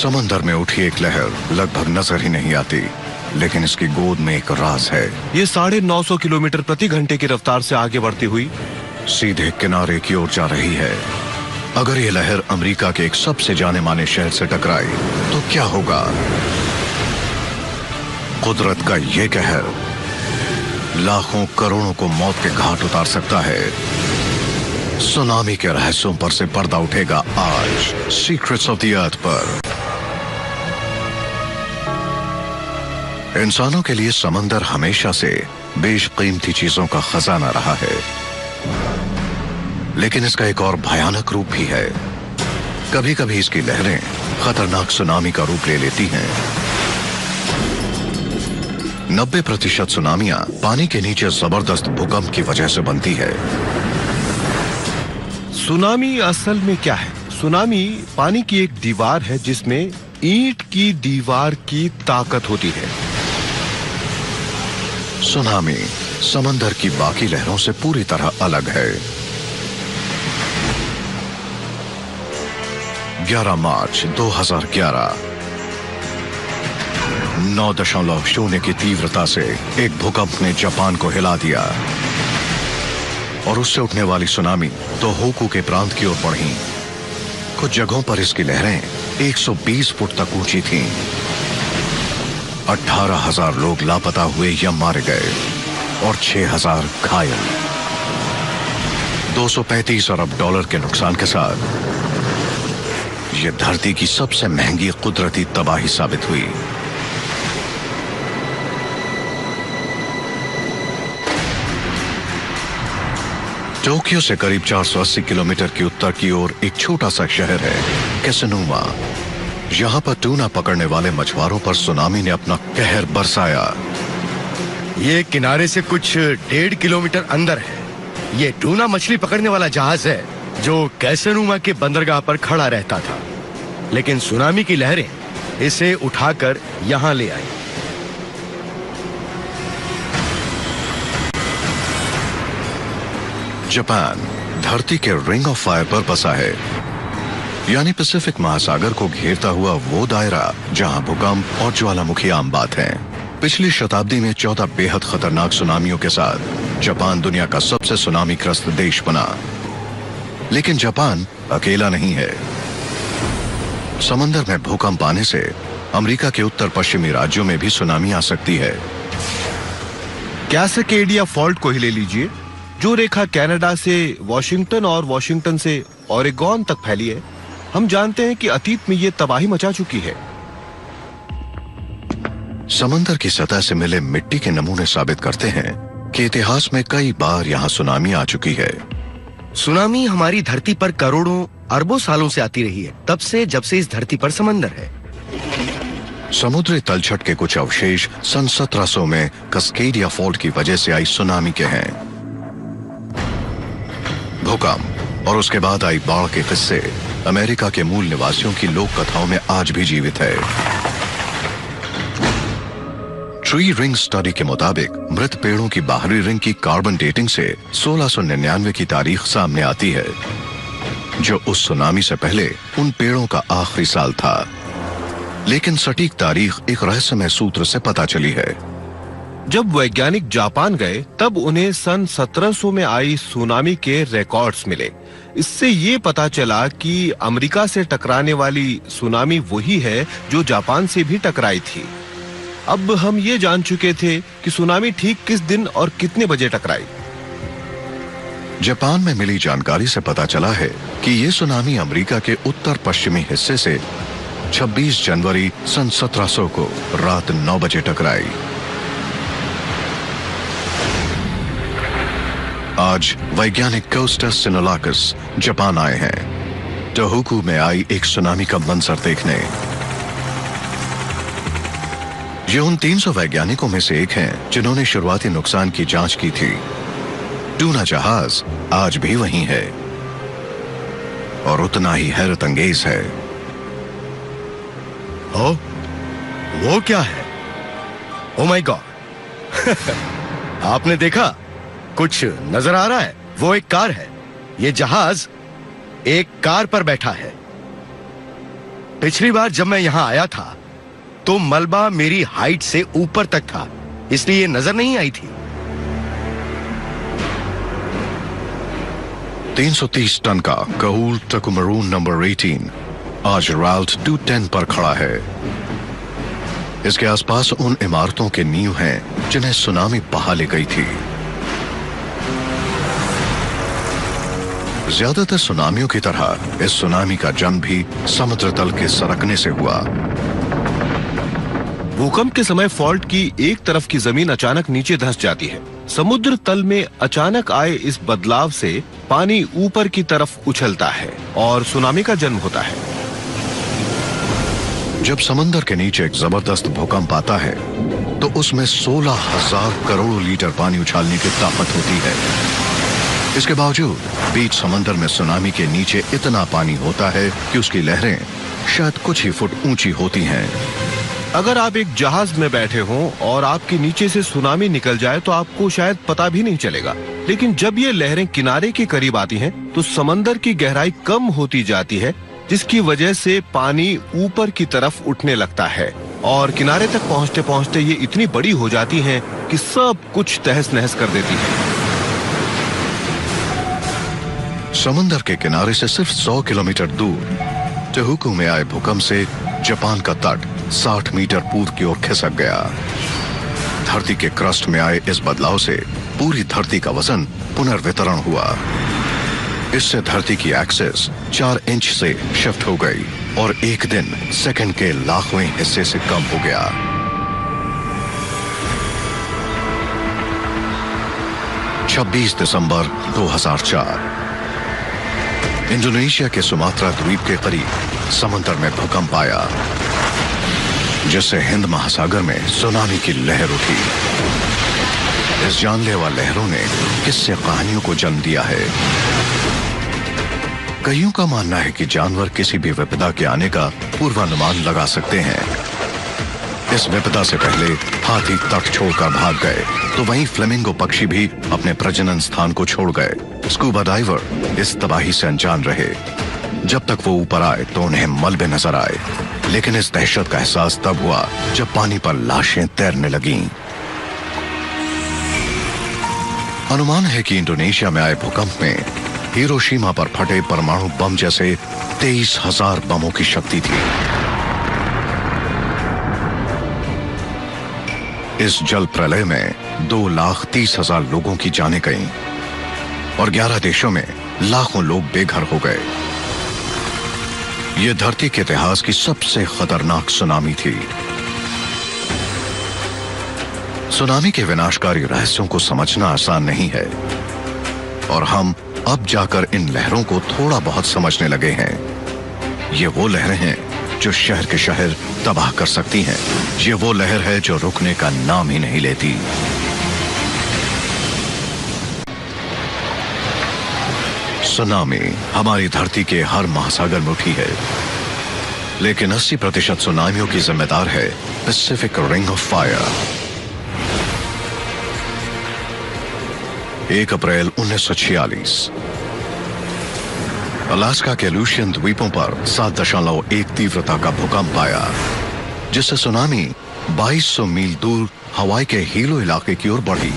समंदर में उठी एक लहर लगभग नजर ही नहीं आती, लेकिन इसकी गोद में एक राज है। ये 950 किलोमीटर प्रति घंटे की रफ्तार से आगे बढ़ती हुई सीधे किनारे की ओर जा रही है। अगर ये लहर अमेरिका के एक सबसे जाने माने शहर से टकराई तो क्या होगा? कुदरत का ये कहर लाखों करोड़ों को मौत के घाट उतार सकता है। सुनामी के रहस्यों पर से पर्दा उठेगा आज सीक्रेट्स ऑफ द अर्थ पर। इंसानों के लिए समंदर हमेशा से बेशकीमती चीजों का खजाना रहा है, लेकिन इसका एक और भयानक रूप भी है। कभी कभी इसकी लहरें खतरनाक सुनामी का रूप ले लेती हैं। 90% सुनामियां पानी के नीचे जबरदस्त भूकंप की वजह से बनती है। सुनामी असल में क्या है? सुनामी पानी की एक दीवार है जिसमें ईंट की दीवार की ताकत होती है। सुनामी समंदर की बाकी लहरों से पूरी तरह अलग है। 11 मार्च 2011 9.0 की तीव्रता से एक भूकंप ने जापान को हिला दिया और उससे उठने वाली सुनामी तोहोकू के प्रांत की ओर बढ़ी। कुछ जगहों पर इसकी लहरें 120 फुट तक ऊंची थीं। 18,000 लोग लापता हुए या मारे गए और 6,000 घायल। $235 अरब के नुकसान के साथ यह धरती की सबसे महंगी कुदरती तबाही साबित हुई। टोक्यो से करीब 480 किलोमीटर की उत्तर की ओर एक छोटा सा शहर है कैसनोमा। यहां पर टूना पकड़ने वाले मछुआरों पर सुनामी ने अपना कहर बरसाया। ये किनारे से कुछ 1.5 किलोमीटर अंदर है। ये टूना मछली पकड़ने वाला जहाज है जो कैसनोमा के बंदरगाह पर खड़ा रहता था, लेकिन सुनामी की लहरें इसे उठाकर यहां ले आई। जापान धरती के रिंग ऑफ फायर पर बसा है, यानी पैसिफिक महासागर को घेरता हुआ वो दायरा जहां भूकंप और ज्वालामुखी आम बात है। पिछली शताब्दी में 14 बेहद खतरनाक सुनामियों के साथ जापान दुनिया का सबसे सुनामीग्रस्त देश बना। लेकिन जापान अकेला नहीं है। समंदर में भूकंप आने से अमेरिका के उत्तर पश्चिमी राज्यों में भी सुनामी आ सकती है। कैस्केडिया फॉल्ट को ही ले लीजिए, जो रेखा कनाडा से वॉशिंगटन और वॉशिंगटन से ओरेगॉन तक फैली है। हम जानते हैं कि अतीत में ये तबाही मचा चुकी है। समंदर की सतह से मिले मिट्टी के नमूने साबित करते हैं कि इतिहास में कई बार यहाँ सुनामी आ चुकी है। सुनामी हमारी धरती पर करोड़ों अरबों सालों से आती रही है, तब से जब से इस धरती पर समंदर है। समुद्री तलछट के कुछ अवशेष सन 1700 में कैस्केडिया फॉल्ट की वजह से आई सुनामी के हैं। भूकंप और उसके बाद आई बाढ़ के किस्से अमेरिका के मूल निवासियों की लोक कथाओं में आज भी जीवित है। ट्री रिंग स्टडी के मुताबिक मृत पेड़ों की बाहरी रिंग की कार्बन डेटिंग से 1699 की तारीख सामने आती है, जो उस सुनामी से पहले उन पेड़ों का आखिरी साल था। लेकिन सटीक तारीख एक रहस्यमय सूत्र से पता चली है। जब वैज्ञानिक जापान गए तब उन्हें सन 1700 में आई सुनामी के रिकॉर्ड्स मिले। इससे ये पता चला कि अमेरिका से टकराने वाली सुनामी वही है जो जापान से भी टकराई थी। अब हम ये जान चुके थे कि सुनामी ठीक किस दिन और कितने बजे टकराई। जापान में मिली जानकारी से पता चला है कि ये सुनामी अमेरिका के उत्तर पश्चिमी हिस्से से 26 जनवरी सन 1700 को रात 9 बजे टकराई। आज वैज्ञानिक कोस्टस सिनोलाकस जापान आए हैं टोहोकू में आई एक सुनामी का मंजर देखने। ये उन 300 वैज्ञानिकों में से एक हैं जिन्होंने शुरुआती नुकसान की जांच की थी। टूना जहाज आज भी वहीं है और उतना ही हैरत अंगेज है। वो क्या है? Oh my God! आपने देखा? कुछ नजर आ रहा है? वो एक कार है। ये जहाज एक कार पर बैठा है। पिछली बार जब मैं यहाँ आया था तो मलबा मेरी हाइट से ऊपर तक था, इसलिए ये नजर नहीं आई थी। 330 टन का कहूल टकुमरून नंबर 18 आज राल्ट 210 पर खड़ा है। इसके आसपास उन इमारतों के नींव हैं जिन्हें सुनामी बहा ले गई थी। ज्यादातर सुनामियों की तरह इस सुनामी का जन्म भी समुद्र तल के सरकने से हुआ। भूकंप के समय फॉल्ट की एक तरफ की जमीन अचानक नीचे धंस जाती है। समुद्र तल में अचानक आए इस बदलाव से पानी ऊपर की तरफ उछलता है और सुनामी का जन्म होता है। जब समंदर के नीचे एक जबरदस्त भूकंप आता है तो उसमें 16,000 करोड़ लीटर पानी उछालने की ताकत होती है। इसके बावजूद बीच समंदर में सुनामी के नीचे इतना पानी होता है कि उसकी लहरें शायद कुछ ही फुट ऊंची होती हैं। अगर आप एक जहाज में बैठे हों और आपके नीचे से सुनामी निकल जाए तो आपको शायद पता भी नहीं चलेगा, लेकिन जब ये लहरें किनारे के करीब आती हैं तो समंदर की गहराई कम होती जाती है, जिसकी वजह से पानी ऊपर की तरफ उठने लगता है और किनारे तक पहुंचते पहुंचते ये इतनी बड़ी हो जाती हैं कि सब कुछ तहस नहस कर देती है। समंदर के किनारे से सिर्फ 100 किलोमीटर दूर टोहोकू में आए भूकंप से जापान का तट 60 मीटर पूर्व की ओर खिसक गया। धरती के क्रस्ट में आए इस बदलाव से पूरी धरती का वजन पुनर्वितरण हुआ। इससे धरती की एक्सिस 4 इंच से शिफ्ट हो गई और एक दिन सेकंड के लाखवें हिस्से से कम हो गया। (26 दिसंबर 2004) इंडोनेशिया के सुमात्रा द्वीप के करीब समंदर में भूकंप आया, जिससे हिंद महासागर में सुनामी की लहर उठी। इस जानलेवा लहरों ने किस्से कहानियों को जन्म दिया है। कईयों का मानना है कि जानवर किसी भी विपदा के आने का पूर्वानुमान लगा सकते हैं। इस विपदा से पहले हाथी तट छोड़कर भाग गए, तो वहीं फ्लेमिंगो पक्षी भी अपने प्रजनन स्थान को छोड़ गए। स्कूबा डाइवर इस तबाही से अनजान रहे। जब तक वो ऊपर आए तो उन्हें मलबे नजर आए, लेकिन इस दहशत का एहसास तब हुआ जब पानी पर लाशें तैरने लगीं। अनुमान है कि इंडोनेशिया में आए भूकंप में हिरोशिमा पर फटे परमाणु बम जैसे 23,000 बमों की शक्ति थी। इस जल प्रलय में 2,30,000 लोगों की जानें गईं और 11 देशों में लाखों लोग बेघर हो गए। यह धरती के इतिहास की सबसे खतरनाक सुनामी थी। सुनामी के विनाशकारी रहस्यों को समझना आसान नहीं है और हम अब जाकर इन लहरों को थोड़ा बहुत समझने लगे हैं। ये वो लहरें हैं जो शहर के शहर तबाह कर सकती हैं। ये वो लहर है जो रुकने का नाम ही नहीं लेती। सुनामी हमारी धरती के हर महासागर में उठी है, लेकिन 80% सुनामियों की जिम्मेदार है Pacific ring of fire. 1 April 1946 Alaska के लूशियन द्वीपों पर 7.1 तीव्रता का भूकंप आया, जिससे सुनामी 2200 मील दूर हवाई के हीलो इलाके की ओर बढ़ी।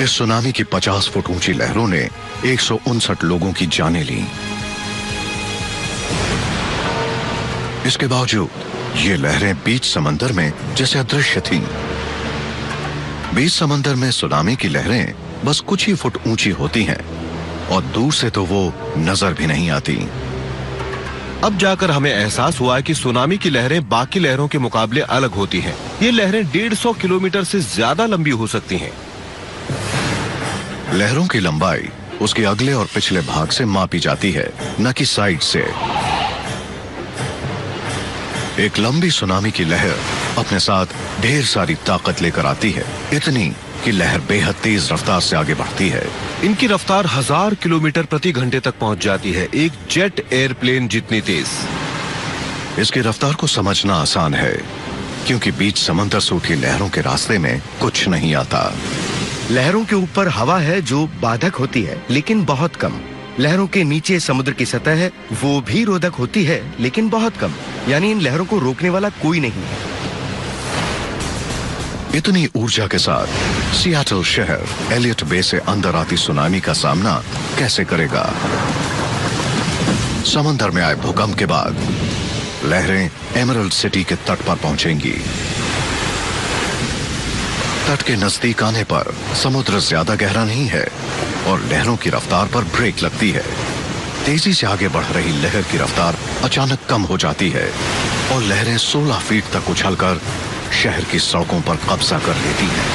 इस सुनामी की 50 फुट ऊंची लहरों ने 159 लोगों की जानें ली। इसके बावजूद ये लहरें बीच समंदर में जैसे अदृश्य थीं। बीच समंदर में सुनामी की लहरें बस कुछ ही फुट ऊंची होती हैं और दूर से तो वो नजर भी नहीं आती। अब जाकर हमें एहसास हुआ कि सुनामी की लहरें बाकी लहरों के मुकाबले अलग होती हैं। ये लहरें 150 किलोमीटर से ज्यादा लंबी हो सकती हैं। लहरों की लंबाई उसके अगले और पिछले भाग से मापी जाती है, न कि साइड से। एक लंबी सुनामी की लहर अपने साथ ढेर सारी ताकत लेकर आती है, इतनी कि लहर बेहद तेज रफ्तार से आगे बढ़ती है। इनकी रफ्तार 1000 किलोमीटर प्रति घंटे तक पहुंच जाती है, एक जेट एयरप्लेन जितनी तेज। इसकी रफ्तार को समझना आसान है, क्योंकि बीच समंदर से उठी लहरों के रास्ते में कुछ नहीं आता। लहरों के ऊपर हवा है जो बाधक होती है, लेकिन बहुत कम। लहरों के नीचे समुद्र की सतह है वो भी रोधक होती है, लेकिन बहुत कम। यानी इन लहरों को रोकने वाला कोई नहीं है। इतनी ऊर्जा के साथ सियाटल शहर एलियट बे से अंदर आती सुनामी का सामना कैसे करेगा? समंदर में आए भूकंप के बाद लहरें एमरल्ड सिटी के तट पर पहुंचेंगी। तट के नजदीक आने पर समुद्र ज्यादा गहरा नहीं है और लहरों की रफ्तार पर ब्रेक लगती है। तेजी से आगे बढ़ रही लहर की रफ्तार अचानक कम हो जाती है और लहरें 16 फीट तक उछलकर शहर की सड़कों पर कब्जा कर लेती हैं।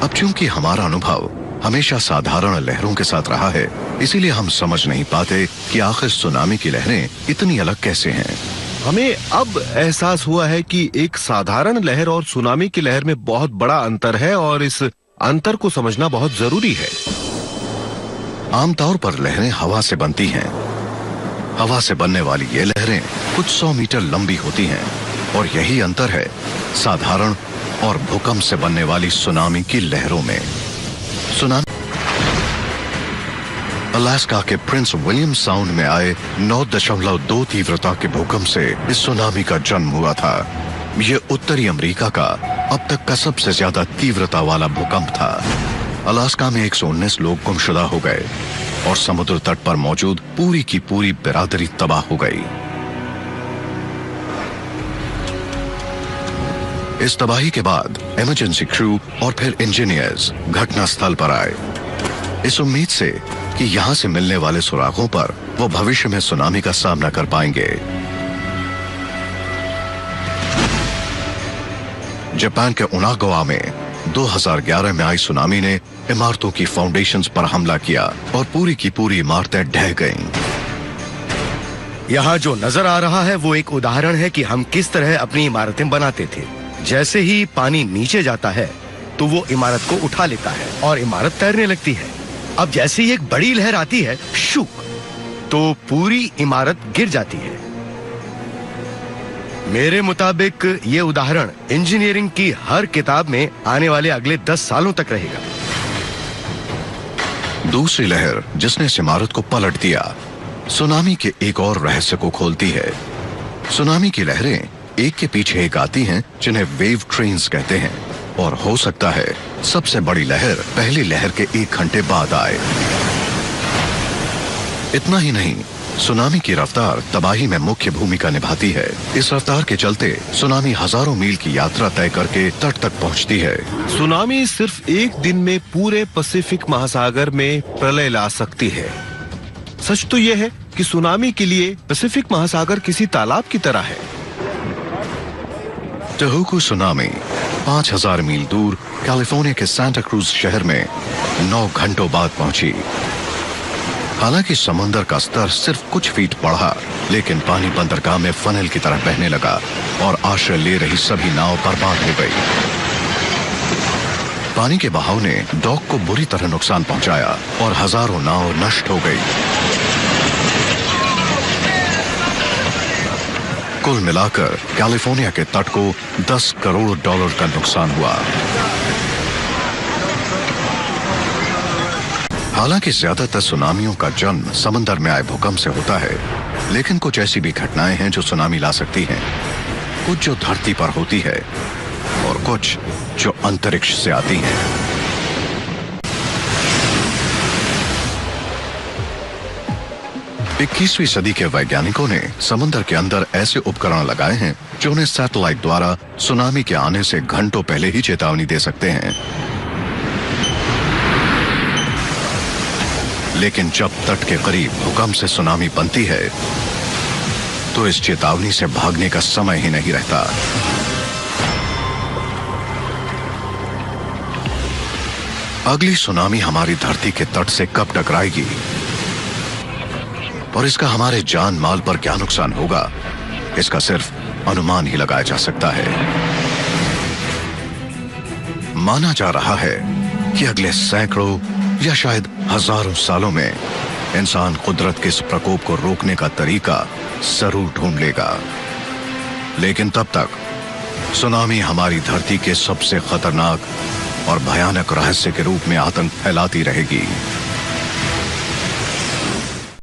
अब चूंकि हमारा अनुभव हमेशा साधारण लहरों के साथ रहा है, इसीलिए हम समझ नहीं पाते कि आखिर सुनामी की लहरें इतनी अलग कैसे हैं। हमें अब एहसास हुआ है कि एक साधारण लहर और सुनामी की लहर में बहुत बड़ा अंतर है और इस अंतर को समझना बहुत जरूरी है। आमतौर पर लहरें हवा से बनती हैं। हवा से बनने वाली ये लहरें कुछ 100 मीटर लंबी होती हैं और यही अंतर है साधारण और भूकंप से बनने वाली सुनामी की लहरों में। सुनामी अलास्का के प्रिंस विलियम साउंड में आए 9.2 तीव्रता के भूकंप से इस सुनामी का जन्म हुआ था। ये उत्तरी अमेरिका का अब तक का सबसे ज्यादा तीव्रता वाला भूकंप था। अलास्का में 119 लोग गुमशुदा हो गए और समुद्र तट पर मौजूद पूरी की पूरी बिरादरी तबाह हो गई। इस तबाही के बाद इमरजेंसी क्रू और फिर इंजीनियर्स घटनास्थल पर आए, इस उम्मीद से कि यहां से मिलने वाले सुरागों पर वो भविष्य में सुनामी का सामना कर पाएंगे। जापान के उनागावा में 2011 में आई सुनामी ने इमारतों की फाउंडेशंस पर हमला किया और पूरी की पूरी इमारतें ढह गईं। यहाँ जो नजर आ रहा है वो एक उदाहरण है कि हम किस तरह अपनी इमारतें बनाते थे। जैसे ही पानी नीचे जाता है तो वो इमारत को उठा लेता है और इमारत तैरने लगती है। अब जैसे ही एक बड़ी लहर आती है शुक, तो पूरी इमारत गिर जाती है। मेरे मुताबिक ये उदाहरण इंजीनियरिंग की हर किताब में आने वाले अगले 10 सालों तक रहेगा। दूसरी लहर जिसने इस इमारत को पलट दिया, सुनामी के एक और रहस्य को खोलती है। सुनामी की लहरें एक के पीछे एक आती हैं, जिन्हें वेव ट्रेन्स कहते हैं, और हो सकता है सबसे बड़ी लहर पहली लहर के 1 घंटे बाद आए। इतना ही नहीं, सुनामी की रफ्तार तबाही में मुख्य भूमिका निभाती है। इस रफ्तार के चलते सुनामी हजारों मील की यात्रा तय करके तट तक पहुंचती है। सुनामी सिर्फ एक दिन में पूरे पैसिफिक महासागर में प्रलय ला सकती है। सच तो यह है कि सुनामी के लिए पैसिफिक महासागर किसी तालाब की तरह है। टहोकू सुनामी 5000 मील दूर कैलिफोर्निया के सांता क्रूज शहर में 9 घंटों बाद पहुंची। हालांकि समंदर का स्तर सिर्फ कुछ फीट बढ़ा, लेकिन पानी बंदरगाह में फनल की तरह बहने लगा और आश्रय ले रही सभी नाव बर्बाद हो गई। पानी के बहाव ने डॉक को बुरी तरह नुकसान पहुंचाया और हजारों नाव नष्ट हो गई। कुल मिलाकर कैलिफोर्निया के तट को $10 करोड़ का नुकसान हुआ। हालांकि ज्यादातर सुनामियों का जन्म समंदर में आए भूकंप से होता है, लेकिन कुछ ऐसी भी घटनाएं हैं जो सुनामी ला सकती हैं। कुछ जो धरती पर होती है और कुछ जो अंतरिक्ष से आती हैं। 21वीं सदी के वैज्ञानिकों ने समंदर के अंदर ऐसे उपकरण लगाए हैं जो उन्हें सैटेलाइट द्वारा सुनामी के आने से घंटों पहले ही चेतावनी दे सकते हैं। लेकिन जब तट के करीब भूकंप से सुनामी बनती है तो इस चेतावनी से भागने का समय ही नहीं रहता। अगली सुनामी हमारी धरती के तट से कब टकराएगी और इसका हमारे जान माल पर क्या नुकसान होगा, इसका सिर्फ अनुमान ही लगाया जा सकता है। माना जा रहा है कि अगले सैकड़ों या शायद हजारों सालों में इंसान कुदरत के इस प्रकोप को रोकने का तरीका जरूर ढूंढ लेगा। लेकिन तब तक सुनामी हमारी धरती के सबसे खतरनाक और भयानक रहस्य के रूप में आतंक फैलाती रहेगी।